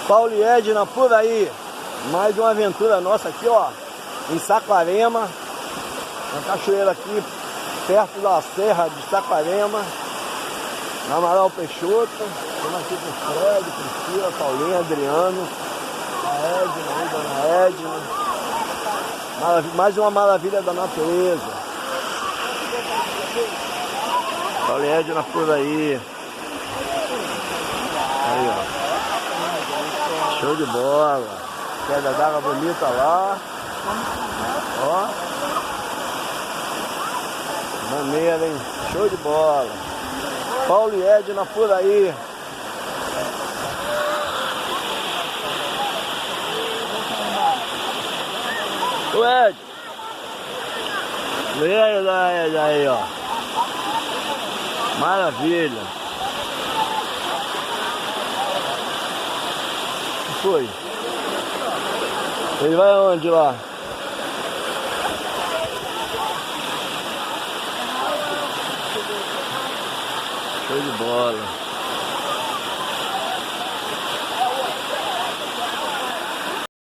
Paulo e Edna por aí. Mais uma aventura nossa aqui, ó, em Saquarema. Uma cachoeira aqui perto da Serra de Saquarema, na Amaral Peixoto. Estamos aqui com o Fred, Priscila, Paulinho, Adriano, a Edna, aí, dona Edna. Mais uma maravilha da natureza. Paulo e Edna por aí. Aí, ó. Show de bola. Queda d'água bonita lá. Ó. Maneiro, hein? Show de bola. Paulo e Edna por aí. O Ed. Vê aí, ó. Maravilha. O que foi? Ele vai aonde lá? Show de bola.